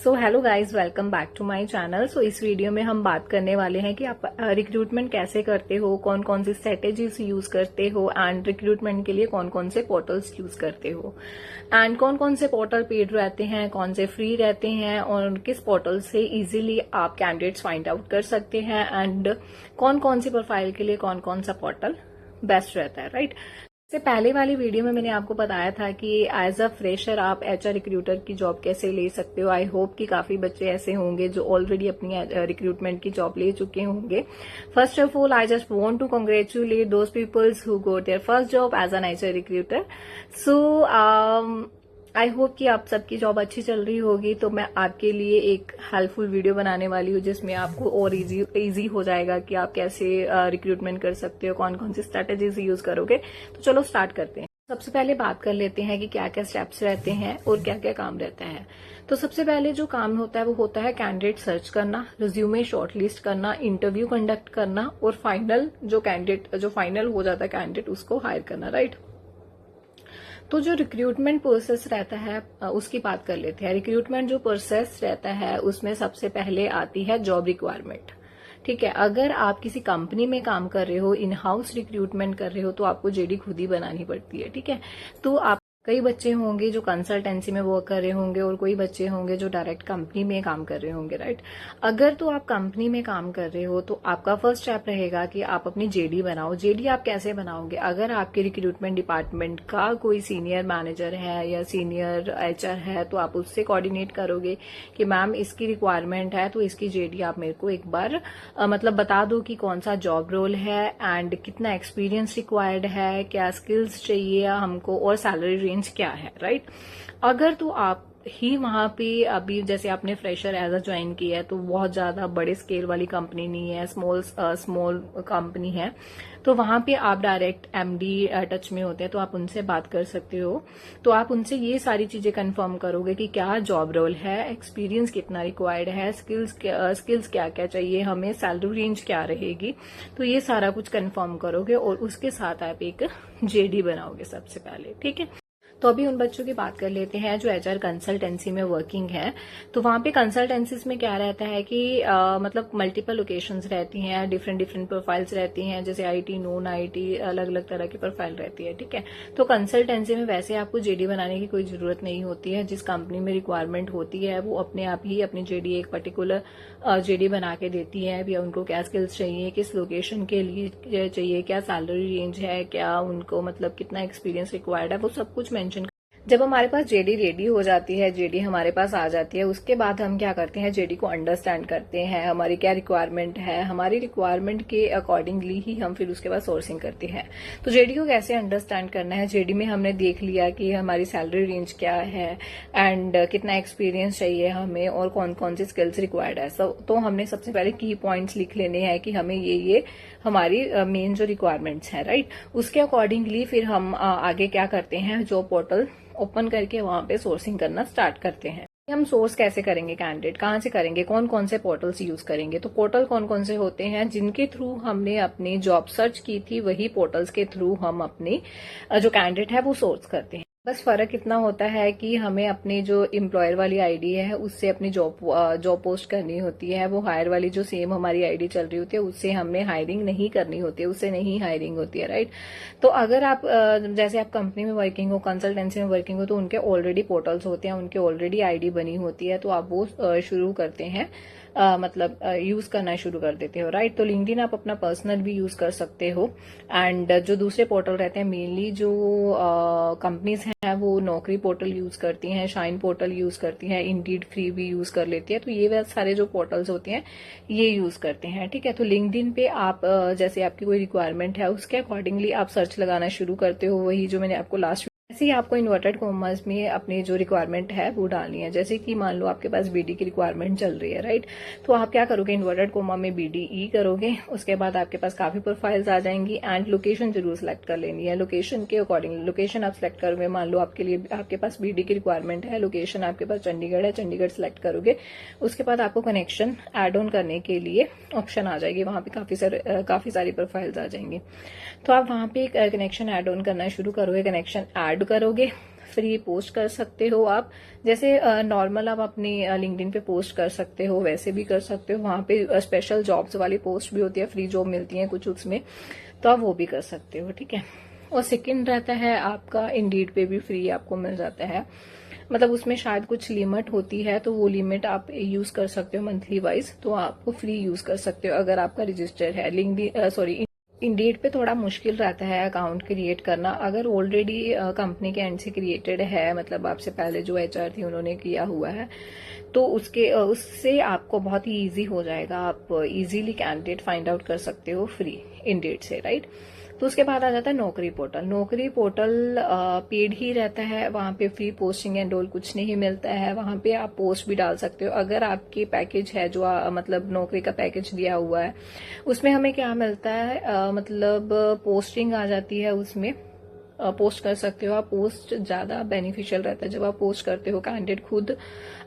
So hello guys, welcome back to my channel. So इस video में हम बात करने वाले हैं कि आप रिक्रूटमेंट कैसे करते हो, कौन कौन सी स्ट्रेटेजीज यूज करते हो एंड रिक्रूटमेंट के लिए कौन कौन से पोर्टल्स यूज करते हो एंड कौन कौन से पोर्टल पेड रहते हैं, कौन से फ्री रहते हैं और किस पोर्टल से इजीली आप कैंडिडेट्स फाइंड आउट कर सकते हैं एंड कौन कौन सी प्रोफाइल के लिए कौन कौन सा पोर्टल बेस्ट रहता है, राइट। इससे पहले वाली वीडियो में मैंने आपको बताया था कि एज अ फ्रेशर आप एचआर रिक्रूटर की जॉब कैसे ले सकते हो। आई होप कि काफी बच्चे ऐसे होंगे जो ऑलरेडी अपनी रिक्रूटमेंट की जॉब ले चुके होंगे। First of all, I just want to congratulate those peoples who got their first job as an HR recruiter. So I hope कि आप सबकी जॉब अच्छी चल रही होगी। तो मैं आपके लिए एक हेल्पफुल वीडियो बनाने वाली हूँ जिसमें आपको और इजी हो जाएगा कि आप कैसे रिक्रूटमेंट कर सकते हो, कौन कौन सी स्ट्रैटेजीज यूज करोगे। तो चलो स्टार्ट करते हैं। सबसे पहले बात कर लेते हैं कि क्या क्या स्टेप्स रहते हैं और क्या क्या काम रहता है। तो सबसे पहले जो काम होता है वो होता है कैंडिडेट सर्च करना, रिज्यूमे शॉर्टलिस्ट करना, इंटरव्यू कंडक्ट करना और फाइनल जो फाइनल हो जाता है कैंडिडेट उसको हायर करना, राइट। तो जो रिक्रूटमेंट प्रोसेस रहता है उसकी बात कर लेते हैं। रिक्रूटमेंट जो प्रोसेस रहता है उसमें सबसे पहले आती है जॉब रिक्वायरमेंट। ठीक है, अगर आप किसी कंपनी में काम कर रहे हो, इन हाउस रिक्रूटमेंट कर रहे हो तो आपको जेडी खुद ही बनानी पड़ती है। ठीक है, तो आप कई बच्चे होंगे जो कंसल्टेंसी में वर्क कर रहे होंगे और कोई बच्चे होंगे जो डायरेक्ट कंपनी में काम कर रहे होंगे, राइट। अगर तो आप कंपनी में काम कर रहे हो तो आपका फर्स्ट स्टेप रहेगा कि आप अपनी जेडी बनाओ। जेडी आप कैसे बनाओगे? अगर आपके रिक्रूटमेंट डिपार्टमेंट का कोई सीनियर मैनेजर है या सीनियर एचआर है तो आप उससे कोऑर्डिनेट करोगे कि मैम इसकी रिक्वायरमेंट है तो इसकी जेडी आप मेरे को एक बार मतलब बता दो कि कौन सा जॉब रोल है एंड कितना एक्सपीरियंस रिक्वायर्ड है, क्या स्किल्स चाहिए हमको और सैलरी रेंज क्या है, राइट। अगर तो आप ही वहां पे अभी जैसे आपने फ्रेशर एज अ ज्वाइन किया है तो बहुत ज्यादा बड़े स्केल वाली कंपनी नहीं है, स्मॉल कंपनी है, तो वहां पे आप डायरेक्ट एमडी टच में होते हैं तो आप उनसे बात कर सकते हो। तो आप उनसे ये सारी चीजें कंफर्म करोगे कि क्या जॉब रोल है, एक्सपीरियंस कितना रिक्वायर्ड है, स्किल्स क्या क्या चाहिए हमें, सैलरी रेंज क्या रहेगी। तो ये सारा कुछ कंफर्म करोगे और उसके साथ आप एक जेडी बनाओगे सबसे पहले। ठीक है, तो अभी उन बच्चों की बात कर लेते हैं जो एचआर कंसल्टेंसी में वर्किंग है। तो वहां पे कंसल्टेंसीज में क्या रहता है कि मतलब मल्टीपल लोकेशंस रहती हैं, डिफरेंट प्रोफाइल्स रहती हैं, जैसे आईटी, नॉन आईटी, अलग अलग तरह की प्रोफाइल रहती है। ठीक है, तो कंसल्टेंसी में वैसे आपको जेडी बनाने की कोई जरूरत नहीं होती है। जिस कंपनी में रिक्वायरमेंट होती है वो अपने आप ही अपनी जेडी एक पर्टिकुलर जेडी बना के देती है। या उनको क्या स्किल्स चाहिए, किस लोकेशन के लिए चाहिए, क्या सैलरी रेंज है, क्या उनको मतलब कितना एक्सपीरियंस रिक्वायर्ड है, वो सब कुछ मेंशन। जब हमारे पास जेडी रेडी हो जाती है, जेडी हमारे पास आ जाती है, उसके बाद हम क्या करते हैं, जेडी को अंडरस्टैंड करते हैं, हमारी क्या रिक्वायरमेंट है, हमारी रिक्वायरमेंट के अकॉर्डिंगली ही हम फिर उसके बाद सोर्सिंग करते हैं। तो जेडी को कैसे अंडरस्टैंड करना है, जेडी में हमने देख लिया कि हमारी सैलरी रेंज क्या है एंड कितना एक्सपीरियंस चाहिए हमें और कौन कौन सी स्किल्स रिक्वायर्ड है। तो हमने सबसे पहले की पॉइंट्स लिख लेने हैं कि हमें ये हमारी मेन जो रिक्वायरमेंट्स है, राइट। उसके अकॉर्डिंगली फिर हम आगे क्या करते हैं, जॉब पोर्टल ओपन करके वहां पे सोर्सिंग करना स्टार्ट करते हैं। हम सोर्स कैसे करेंगे, कैंडिडेट कहाँ से करेंगे, कौन कौन से पोर्टल्स यूज करेंगे। तो पोर्टल कौन कौन से होते हैं, जिनके थ्रू हमने अपनी जॉब सर्च की थी वही पोर्टल्स के थ्रू हम अपनी जो कैंडिडेट है वो सोर्स करते हैं। बस फर्क इतना होता है कि हमें अपनी जो एम्प्लॉयर वाली आईडी है उससे अपनी जॉब पोस्ट करनी होती है। वो हायर वाली जो सेम हमारी आईडी चल रही होती है उससे हमने हायरिंग नहीं करनी होती है, उससे नहीं हायरिंग होती है, राइट। तो अगर आप जैसे आप कंपनी में वर्किंग हो, कंसल्टेंसी में वर्किंग हो, तो उनके ऑलरेडी पोर्टल्स होते हैं, उनके ऑलरेडी आईडी बनी होती है, तो आप वो शुरू करते हैं मतलब यूज करना शुरू कर देते हो, राइट। तो लिंक्डइन आप अपना पर्सनल भी यूज कर सकते हो एंड जो दूसरे पोर्टल रहते हैं मेनली जो कंपनीज हैं वो नौकरी पोर्टल यूज करती हैं, शाइन पोर्टल यूज करती हैं, इंडीड फ्री भी यूज कर लेती है। तो ये वह सारे जो पोर्टल्स होते हैं ये यूज करते हैं। ठीक है, तो लिंक्डइन पे आप जैसे आपकी कोई रिक्वायरमेंट है उसके अकॉर्डिंगली आप सर्च लगाना शुरू करते हो, वही जो मैंने आपको लास्ट ऐसे ही आपको इन्वर्टेड कॉमर्स में अपनी जो रिक्वायरमेंट है वो डालनी है। जैसे कि मान लो आपके पास बीडी की रिक्वायरमेंट चल रही है, राइट। तो आप क्या करोगे, इन्वर्टेड कॉमा में बीडीई करोगे, उसके बाद आपके पास काफी प्रोफाइल्स आ जाएंगी एंड लोकेशन जरूर सिलेक्ट कर लेनी है। लोकेशन के अकॉर्डिंग लोकेशन आप सिलेक्ट करोगे, मान लो आपके पास बीडी की रिक्वायरमेंट है, लोकेशन आपके पास चंडीगढ़ है, चंडीगढ़ सिलेक्ट करोगे। उसके बाद आपको कनेक्शन एड ऑन करने के लिए ऑप्शन आ जाएगी, वहां पे काफी सारी प्रोफाइल्स आ जाएंगी। तो आप वहां पे कनेक्शन एड ऑन करना शुरू करोगे, कनेक्शन एड करोगे, फ्री पोस्ट कर सकते हो आप। जैसे नॉर्मल आप अपनी लिंक्डइन पे पोस्ट कर सकते हो वैसे भी कर सकते हो। वहां पे स्पेशल जॉब्स वाली पोस्ट भी होती है, फ्री जॉब मिलती है कुछ उसमें, तो आप वो भी कर सकते हो, ठीक है। और सेकंड रहता है आपका इंडीड पे भी फ्री आपको मिल जाता है, मतलब उसमें शायद कुछ लिमिट होती है, तो वो लिमिट आप यूज कर सकते हो मंथली वाइज, तो आपको फ्री यूज कर सकते हो अगर आपका रजिस्टर है। लिंक्डइन इंडीड पे थोड़ा मुश्किल रहता है अकाउंट क्रिएट करना। अगर ऑलरेडी कंपनी के एंड से क्रिएटेड है, मतलब आपसे पहले जो एचआर थी उन्होंने किया हुआ है, तो उससे आपको बहुत ही इजी हो जाएगा, आप इजीली कैंडिडेट फाइंड आउट कर सकते हो फ्री इंडीड से, राइट। तो उसके बाद आ जाता है नौकरी पोर्टल। नौकरी पोर्टल पेड ही रहता है, वहां पे फ्री पोस्टिंग एंड ऑल कुछ नहीं मिलता है। वहां पे आप पोस्ट भी डाल सकते हो अगर आपके पैकेज है जो मतलब नौकरी का पैकेज दिया हुआ है, उसमें हमें क्या मिलता है, मतलब पोस्टिंग आ जाती है, उसमें पोस्ट कर सकते हो आप। पोस्ट ज्यादा बेनिफिशियल रहता है जब आप पोस्ट करते हो, कैंडिडेट खुद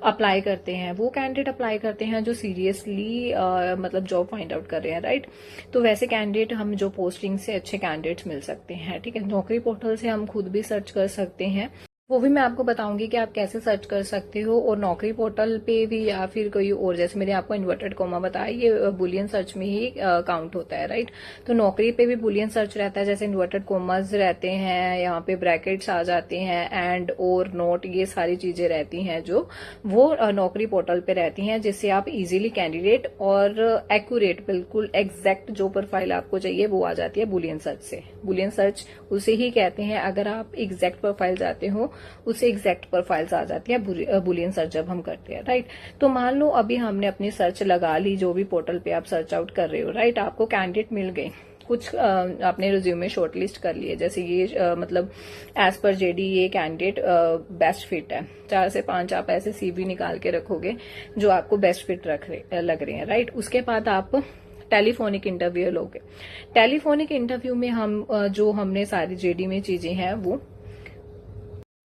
अप्लाई करते हैं, वो कैंडिडेट अप्लाई करते हैं जो सीरियसली मतलब जॉब फाइंड आउट कर रहे हैं, राइट। तो वैसे कैंडिडेट हम जो पोस्टिंग से अच्छे कैंडिडेट्स मिल सकते हैं, ठीक है। नौकरी पोर्टल से हम खुद भी सर्च कर सकते हैं, वो भी मैं आपको बताऊंगी कि आप कैसे सर्च कर सकते हो। और नौकरी पोर्टल पे भी या फिर कोई और, जैसे मैंने आपको इन्वर्टेड कॉमा बताया, ये बुलियन सर्च में ही काउंट होता है, राइट। तो नौकरी पे भी बुलियन सर्च रहता है, जैसे इन्वर्टेड कॉमास रहते हैं, यहाँ पे ब्रैकेट्स आ जाते हैं, एंड और नोट, ये सारी चीजें रहती हैं जो वो नौकरी पोर्टल पे रहती हैं, जिससे आप इजीली कैंडिडेट और एक्यूरेट, बिल्कुल एग्जैक्ट जो प्रोफाइल आपको चाहिए वो आ जाती है बुलियन सर्च से। बुलियन सर्च उसे ही कहते हैं, अगर आप एग्जैक्ट प्रोफाइल चाहते हो उससे एग्जैक्ट प्रोफाइल्स आ जाती है बुलियन सर्च जब हम करते हैं, राइट। तो मान लो अभी हमने अपनी सर्च लगा ली, जो भी पोर्टल पे आप सर्च आउट कर रहे हो, राइट। आपको कैंडिडेट मिल गए, कुछ आपने रिज्यूमे शॉर्टलिस्ट कर लिए, जैसे ये मतलब एज पर जेडी ये कैंडिडेट बेस्ट फिट है, 4 से 5 आप ऐसे सीवी निकाल के रखोगे जो आपको बेस्ट फिट लग रहे हैं, राइट। उसके बाद आप टेलीफोनिक इंटरव्यू लोगे। टेलीफोनिक इंटरव्यू में हम जो हमने सारी जेडी में चीजें हैं वो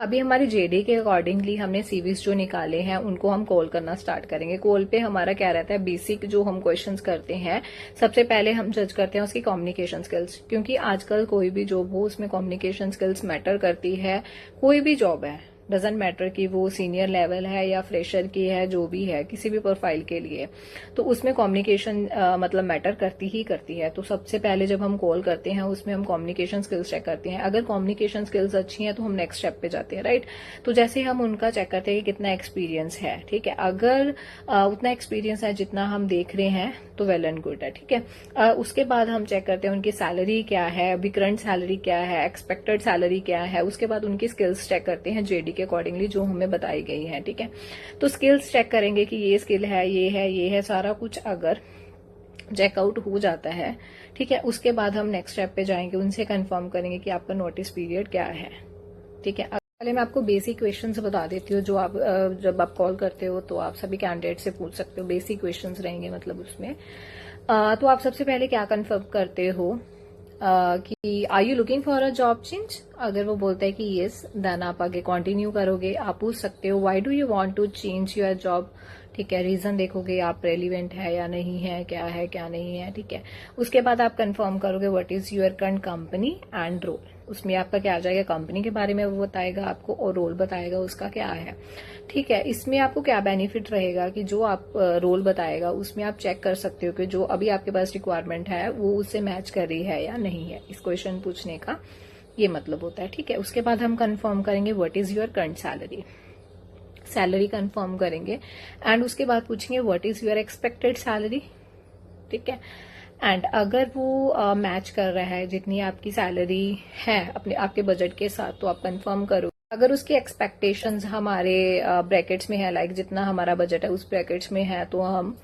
अभी हमारी जेडी के अकॉर्डिंगली हमने सीवीज जो निकाले हैं उनको हम कॉल करना स्टार्ट करेंगे। कॉल पे हमारा क्या रहता है, बेसिक जो हम क्वेश्चंस करते हैं, सबसे पहले हम जज करते हैं उसकी कम्युनिकेशन स्किल्स, क्योंकि आजकल कोई भी जॉब हो उसमें कम्युनिकेशन स्किल्स मैटर करती है। कोई भी जॉब है, डजेंट मैटर कि वो सीनियर लेवल है या फ्रेशर की है, जो भी है किसी भी प्रोफाइल के लिए, तो उसमें कम्युनिकेशन मतलब मैटर करती ही करती है। तो सबसे पहले जब हम कॉल करते हैं उसमें हम कम्युनिकेशन स्किल्स चेक करते हैं। अगर कम्युनिकेशन स्किल्स अच्छी हैं तो हम नेक्स्ट स्टेप पे जाते हैं, राइट। तो जैसे हम उनका चेक करते हैं कि कितना एक्सपीरियंस है, ठीक है। अगर उतना एक्सपीरियंस है जितना हम देख रहे हैं तो वेल एंड गुड है, ठीक है। उसके बाद हम चेक करते हैं उनकी सैलरी क्या है, अभी करंट सैलरी क्या है, एक्सपेक्टेड सैलरी क्या है। उसके बाद उनकी स्किल्स चेक करते हैं जेडी के अकॉर्डिंगली जो हमें बताई गई है, ठीक है। तो स्किल्स चेक करेंगे कि ये स्किल है, ये है, ये है, सारा कुछ अगर चेकआउट हो जाता है, ठीक है, उसके बाद हम नेक्स्ट स्टेप पे जाएंगे, उनसे कंफर्म करेंगे कि आपका नोटिस पीरियड क्या है, ठीक है। पहले मैं आपको बेसिक क्वेश्चंस बता देती हूँ जो आप जब आप कॉल करते हो तो आप सभी कैंडिडेट से पूछ सकते हो। बेसिक क्वेश्चंस रहेंगे मतलब उसमें। तो आप सबसे पहले क्या कंफर्म करते हो कि are you looking for a job change. अगर वो बोलता है कि येस, देन आप आगे कंटिन्यू करोगे। आप पूछ सकते हो why do you want to change your job, ठीक है। रीजन देखोगे आप रेलिवेंट है या नहीं है, क्या नहीं है, ठीक है। उसके बाद आप कंफर्म करोगे what is your current company and role. उसमें आपका क्या आ जाएगा, कंपनी के बारे में वो बताएगा आपको और रोल बताएगा उसका क्या है, ठीक है। इसमें आपको क्या बेनिफिट रहेगा कि जो आप रोल बताएगा उसमें आप चेक कर सकते हो कि जो अभी आपके पास रिक्वायरमेंट है वो उससे मैच कर रही है या नहीं है। इस क्वेश्चन पूछने का ये मतलब होता है, ठीक है। उसके बाद हम कंफर्म करेंगे what is your current salary, salary confirm करेंगे। एंड उसके बाद पूछेंगे what is your expected salary, ठीक है। एंड अगर वो मैच कर रहा है जितनी आपकी सैलरी है अपने आपके बजट के साथ, तो आप कंफर्म करो। अगर उसकी एक्सपेक्टेशंस हमारे ब्रैकेट्स में है, लाइक जितना हमारा बजट है उस ब्रैकेट्स में है, तो हम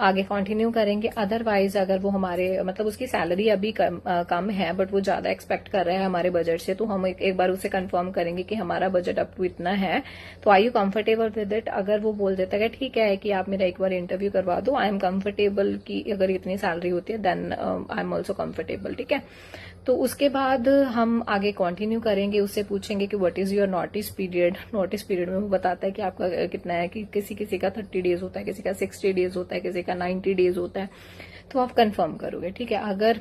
आगे कंटिन्यू करेंगे। अदरवाइज अगर वो हमारे मतलब उसकी सैलरी अभी कम है बट वो ज्यादा एक्सपेक्ट कर रहा है हमारे बजट से, तो हम एक बार उसे कंफर्म करेंगे कि हमारा बजट अप टू इतना है, तो आई यू कंफर्टेबल विद इट। अगर वो बोल देता है ठीक है कि आप मेरा एक बार इंटरव्यू करवा दो, आई एम कंफर्टेबल कि अगर इतनी सैलरी होती है then I am also comfortable, ठीक है। तो उसके बाद हम आगे कंटिन्यू करेंगे, उससे पूछेंगे कि what is your notice period. Notice period में वो बताता है कि आपका कितना है, कि किसी का 30 डेज होता है, किसी का 60 डेज होता है, किसी का 90 डेज होता है, तो आप कंफर्म करोगे, ठीक है। अगर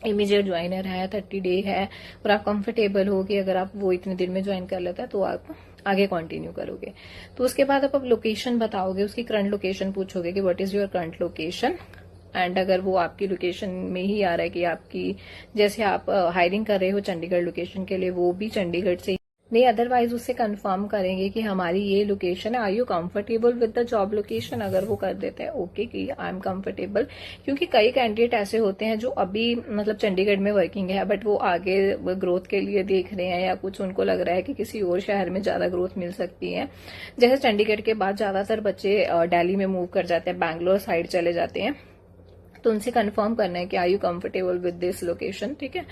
इमीडिएट ज्वाइनर है, 30 डे है और आप कंफर्टेबल हो कि अगर आप वो इतने दिन में ज्वाइन कर लेता है तो आप आगे कंटिन्यू करोगे। तो उसके बाद आप लोकेशन बताओगे, उसकी करंट लोकेशन पूछोगे कि what is your current location, and अगर वो आपकी लोकेशन में ही आ रहा है कि आपकी जैसे आप हायरिंग कर रहे हो चंडीगढ़ लोकेशन के लिए, वो भी चंडीगढ़ से नहीं, अदरवाइज उससे कंफर्म करेंगे कि हमारी ये लोकेशन है, are you comfortable with the job location. अगर वो कर देते हैं ओके कि आई एम कंफर्टेबल, क्योंकि कई कैंडिडेट ऐसे होते हैं जो अभी मतलब चंडीगढ़ में वर्किंग है बट वो आगे ग्रोथ के लिए देख रहे हैं या कुछ उनको लग रहा है कि किसी और शहर में ज्यादा ग्रोथ मिल सकती है। जैसे चंडीगढ़ के बाद ज्यादातर बच्चे दिल्ली में मूव कर जाते हैं, बैंगलोर साइड चले जाते हैं, तो उनसे कंफर्म करना है कि are you comfortable with this location, ठीक है।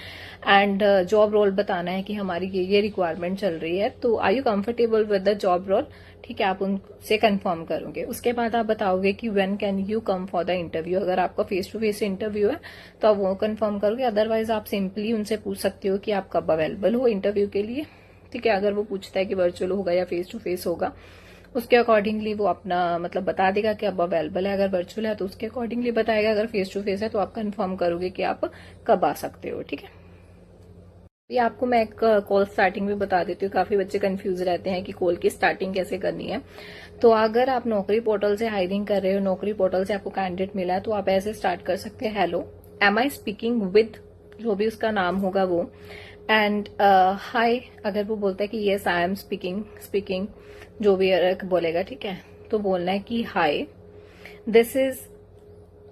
एंड जॉब रोल बताना है कि हमारी ये रिक्वायरमेंट चल रही है, तो are you comfortable with the job role, ठीक है, आप उनसे कंफर्म करोगे। उसके बाद आप बताओगे कि when can you come for the interview. अगर आपका फेस टू फेस इंटरव्यू है तो आप वो कंफर्म करोगे, अदरवाइज आप सिंपली उनसे पूछ सकते हो कि आप कब अवेलेबल हो इंटरव्यू के लिए, ठीक है। अगर वो पूछता है कि वर्चुअल होगा या फेस टू फेस होगा, उसके अकॉर्डिंगली वो अपना मतलब बता देगा कि अब अवेलेबल है। अगर वर्चुअल है तो उसके अकॉर्डिंगली बताएगा, अगर फेस टू फेस है तो आप कंफर्म करोगे कि आप कब आ सकते हो, ठीक है। ये आपको मैं एक कॉल स्टार्टिंग में बता देती हूँ, काफी बच्चे कंफ्यूज रहते हैं कि कॉल की स्टार्टिंग कैसे करनी है। तो अगर आप नौकरी पोर्टल से हायरिंग कर रहे हो, नौकरी पोर्टल से आपको कैंडिडेट मिला है, तो आप ऐसे स्टार्ट कर सकते हैं, hello am I speaking with, जो भी उसका नाम होगा वो, एंड हाय। अगर वो बोलता है कि यस आई एम स्पीकिंग जो भी बोलेगा, ठीक है, तो बोलना है कि हाय दिस इज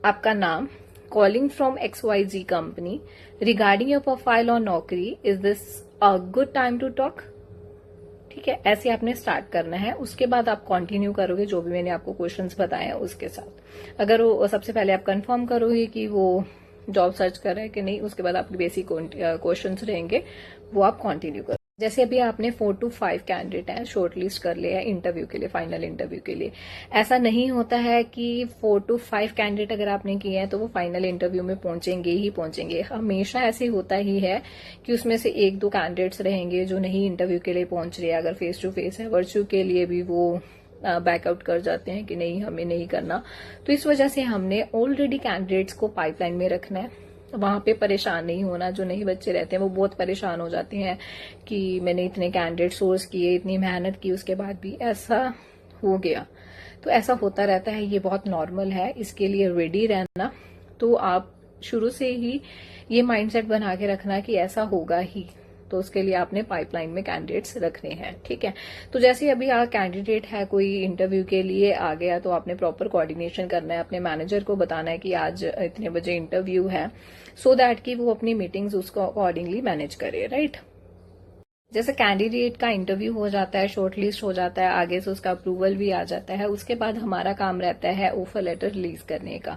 आपका नाम, calling from XYZ company regarding your profile और नौकरी, is this a good time to talk, ठीक है। ऐसे आपने स्टार्ट करना है। उसके बाद आप कंटिन्यू करोगे जो भी मैंने आपको क्वेश्चंस बताए हैं उसके साथ। अगर वो सबसे पहले आप कंफर्म करोगे कि वो जॉब सर्च कर रहे हैं कि नहीं, उसके बाद आपके बेसिक क्वेश्चंस रहेंगे, वो आप कंटिन्यू करो। जैसे अभी आपने 4 to 5 कैंडिडेट हैं शॉर्ट लिस्ट कर लिया है इंटरव्यू के लिए, फाइनल इंटरव्यू के लिए। ऐसा नहीं होता है कि 4 to 5 कैंडिडेट अगर आपने किए हैं तो वो फाइनल इंटरव्यू में पहुंचेंगे ही पहुंचेंगे। हमेशा ऐसे होता ही है कि उसमें से 1-2 कैंडिडेट्स रहेंगे जो नहीं इंटरव्यू के लिए पहुंच रहे हैं। अगर फेस टू फेस है, वर्चुअल के लिए भी वो बैकआउट कर जाते हैं कि नहीं हमें नहीं करना। तो इस वजह से हमने ऑलरेडी कैंडिडेट्स को पाइपलाइन में रखना है, वहां पे परेशान नहीं होना। जो नहीं बच्चे रहते हैं वो बहुत परेशान हो जाते हैं कि मैंने इतने कैंडिडेट सोर्स किए, इतनी मेहनत की, उसके बाद भी ऐसा हो गया। तो ऐसा होता रहता है, ये बहुत नॉर्मल है। इसके लिए रेडी रहना, तो आप शुरू से ही ये माइंडसेट बना के रखना कि ऐसा होगा ही, तो उसके लिए आपने पाइपलाइन में कैंडिडेट्स रखने हैं, ठीक है। तो जैसे अभी कैंडिडेट है कोई इंटरव्यू के लिए आ गया, तो आपने प्रॉपर कोऑर्डिनेशन करना है, अपने मैनेजर को बताना है कि आज इतने बजे इंटरव्यू है, सो दैट कि वो अपनी मीटिंग्स उसको अकॉर्डिंगली मैनेज करे, राइट। जैसे कैंडिडेट का इंटरव्यू हो जाता है, शॉर्टलिस्ट हो जाता है, आगे से उसका अप्रूवल भी आ जाता है, उसके बाद हमारा काम रहता है ऑफर लेटर रिलीज करने का।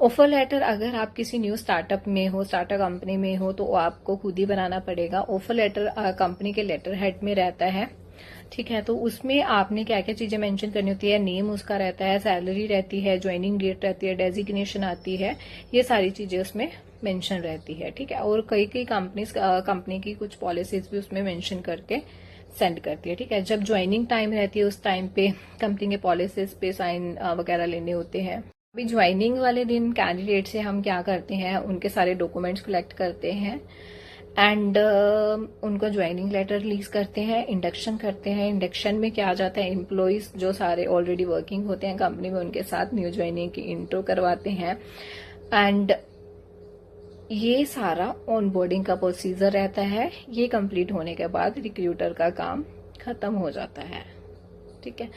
ऑफर लेटर अगर आप किसी न्यू स्टार्टअप में हो, स्टार्टअप कंपनी में हो, तो आपको खुद ही बनाना पड़ेगा। ऑफर लेटर कंपनी के लेटर हेड में रहता है, ठीक है। तो उसमें आपने क्या क्या चीजें मेंशन करनी होती है, नेम उसका रहता है, सैलरी रहती है, ज्वाइनिंग डेट रहती है, डेजिग्नेशन आती है, ये सारी चीजें उसमें मेंशन रहती है, ठीक है। और कई कंपनी की कुछ पॉलिसीज भी उसमें मेंशन करके सेंड करती है, ठीक है। जब ज्वाइनिंग टाइम रहती है उस टाइम पे कंपनी के पॉलिसीज पे साइन वगैरह लेने होते हैं। अभी ज्वाइनिंग वाले दिन कैंडिडेट से हम क्या करते हैं, उनके सारे डॉक्यूमेंट्स कलेक्ट करते हैं एंड उनको ज्वाइनिंग लेटर रिलीज करते हैं, इंडक्शन करते हैं। इंडक्शन में क्या आ जाता है, एम्प्लॉइज जो सारे ऑलरेडी वर्किंग होते हैं कंपनी में, उनके साथ न्यू ज्वाइनिंग की इंट्रो करवाते हैं एंड ये सारा ऑनबोर्डिंग का प्रोसीजर रहता है। ये कंप्लीट होने के बाद रिक्रूटर का काम खत्म हो जाता है, ठीक है।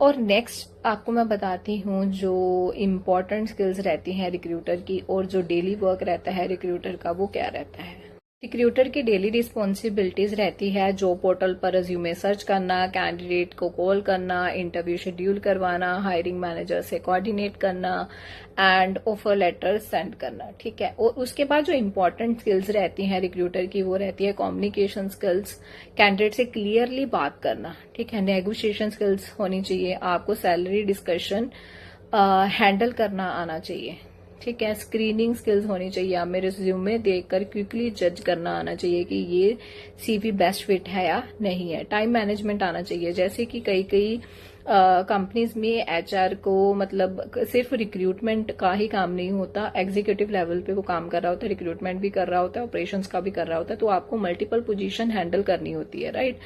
और नेक्स्ट आपको मैं बताती हूँ जो इम्पोर्टेंट स्किल्स रहती हैं रिक्रूटर की, और जो डेली वर्क रहता है रिक्रूटर का, वो क्या रहता है। रिक्रूटर की डेली रिस्पॉन्सिबिलिटीज रहती है जॉब पोर्टल पर रिज्यूमे सर्च करना, कैंडिडेट को कॉल करना, इंटरव्यू शेड्यूल करवाना, हायरिंग मैनेजर से कोऑर्डिनेट करना एंड ऑफर लेटर सेंड करना, ठीक है। और उसके बाद जो इम्पोर्टेंट स्किल्स रहती हैं रिक्रूटर की, वो रहती है कम्युनिकेशन स्किल्स, कैंडिडेट से क्लियरली बात करना, ठीक है। नेगोशिएशन स्किल्स होनी चाहिए, आपको सैलरी डिस्कशन हैंडल करना आना चाहिए, ठीक है। स्क्रीनिंग स्किल्स होनी चाहिए, आप मेरे रिज्यूमे देखकर क्विकली जज करना आना चाहिए कि ये सीवी बेस्ट फिट है या नहीं है। टाइम मैनेजमेंट आना चाहिए, जैसे कि कई कंपनीज में एचआर को मतलब सिर्फ रिक्रूटमेंट का ही काम नहीं होता, एग्जीक्यूटिव लेवल पे वो काम कर रहा होता है, रिक्रूटमेंट भी कर रहा होता है, ऑपरेशंस का भी कर रहा होता है, तो आपको मल्टीपल पोजीशन हैंडल करनी होती है, राइट।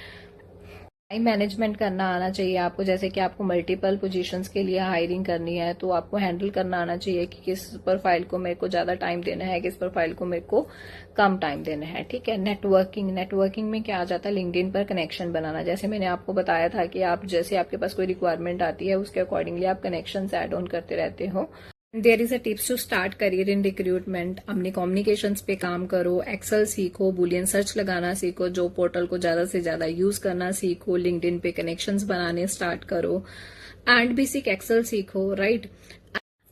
टाइम मैनेजमेंट करना आना चाहिए आपको, जैसे कि आपको मल्टीपल पोजीशंस के लिए हायरिंग करनी है तो आपको हैंडल करना आना चाहिए कि किस प्रोफाइल को मेरे को ज्यादा टाइम देना है, किस प्रोफाइल को मेरे को कम टाइम देना है, ठीक है। नेटवर्किंग में क्या आ जाता है, लिंक्डइन पर कनेक्शन बनाना। जैसे मैंने आपको बताया था कि आप जैसे आपके पास कोई रिक्वायरमेंट आती है उसके अकॉर्डिंगली आप कनेक्शन ऐड ऑन करते रहते हो। There is a tips to start career in recruitment. अपने कम्युनिकेशंस पे काम करो, एक्सेल सीखो, बुलियन सर्च लगाना सीखो, जॉब पोर्टल को ज्यादा से ज्यादा यूज करना सीखो, लिंक्डइन पे कनेक्शंस बनाने स्टार्ट करो, एंड बेसिक एक्सेल सीखो, राइट।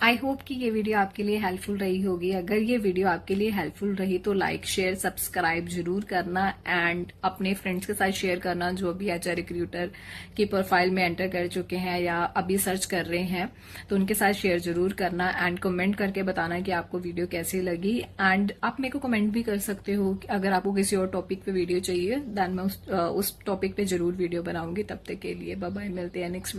आई होप कि ये वीडियो आपके लिए हेल्पफुल रही होगी। अगर ये वीडियो आपके लिए हेल्पफुल रही तो लाइक शेयर सब्सक्राइब जरूर करना एंड अपने फ्रेंड्स के साथ शेयर करना जो भी एचआर रिक्रूटर की प्रोफाइल में एंटर कर चुके हैं या अभी सर्च कर रहे हैं, तो उनके साथ शेयर जरूर करना एंड कमेंट करके बताना कि आपको वीडियो कैसी लगी। एंड आप मेरे को कमेंट भी कर सकते हो कि अगर आपको किसी और टॉपिक पे वीडियो चाहिए देन मैं उस टॉपिक पे जरूर वीडियो बनाऊंगी। तब तक के लिए बाय बाय, मिलते हैं नेक्स्ट